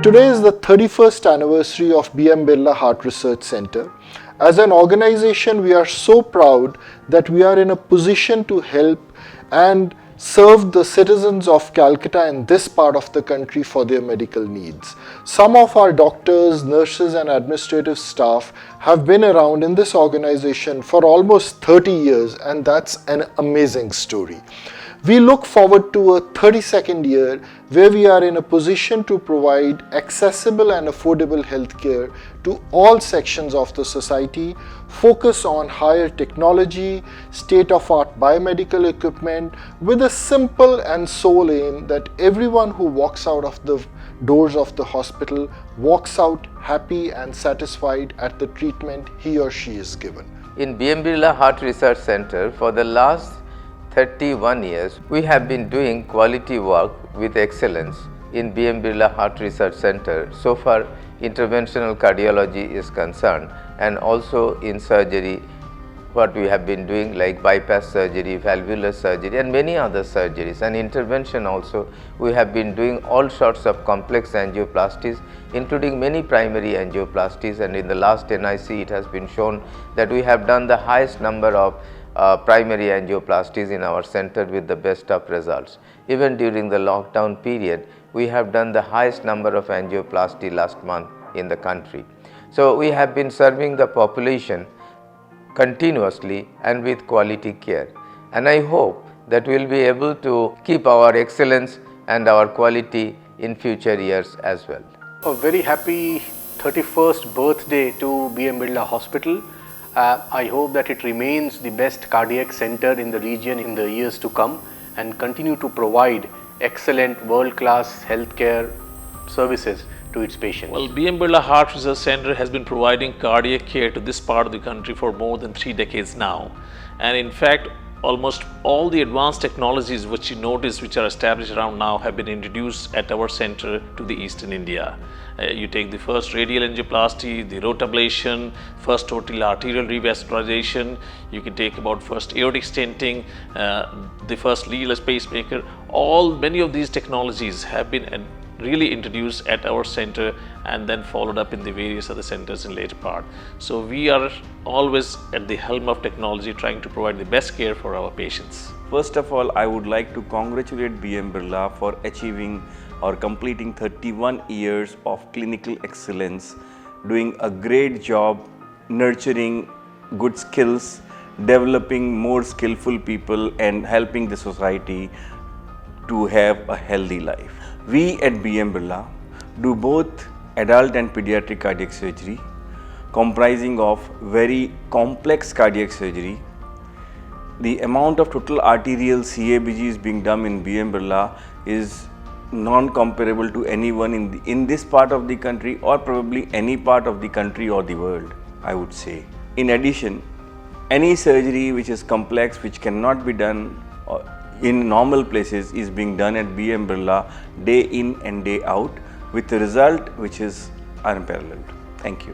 Today is the 31st anniversary of BM Birla Heart Research Center. As an organization, we are so proud that we are in a position to help and serve the citizens of Calcutta and this part of the country for their medical needs. Some of our doctors, nurses and administrative staff have been around in this organization for almost 30 years, and that's an amazing story. We look forward to a 32nd year where we are in a position to provide accessible and affordable healthcare to all sections of the society, focus on higher technology, state-of-art biomedical equipment with a simple and sole aim that everyone who walks out of the doors of the hospital walks out happy and satisfied at the treatment he or she is given. In BM Birla Heart Research Center, for the last 31 years, we have been doing quality work with excellence in BM Birla Heart Research Center. So far, interventional cardiology is concerned, and also in surgery, what we have been doing like bypass surgery, valvular surgery and many other surgeries, and intervention also. We have been doing all sorts of complex angioplasties, including many primary angioplasties, and in the last NIC it has been shown that we have done the highest number of primary angioplasties in our center with the best of results. Even during the lockdown period, we have done the highest number of angioplasty last month in the country. So we have been serving the population continuously and with quality care, and I hope that we will be able to keep our excellence and our quality in future years as well. A very happy 31st birthday to BM Birla Hospital. I hope that it remains the best cardiac center in the region in the years to come and continue to provide excellent world-class healthcare services to its patients. Well, BM Birla Heart Research Center has been providing cardiac care to this part of the country for more than 3 decades now. And in fact, almost all the advanced technologies which you notice which are established around now have been introduced at our center to the Eastern India. You take the first radial angioplasty, the rotablation, first total arterial revascularization, you can take about first aortic stenting, the first leadless pacemaker. Many of these technologies have been really introduced at our center and then followed up in the various other centers in later part. So we are always at the helm of technology, trying to provide the best care for our patients. First of all, I would like to congratulate BM Birla for achieving or completing 31 years of clinical excellence, doing a great job nurturing good skills, developing more skillful people and helping the society to have a healthy life. We at BM Birla do both adult and pediatric cardiac surgery, comprising of very complex cardiac surgery. The amount of total arterial CABGs being done in BM Birla is non-comparable to anyone in this part of the country, or probably any part of the country or the world, I would say. In addition, any surgery which is complex, which cannot be done in normal places, is being done at BM Birla day in and day out with a result which is unparalleled. Thank you.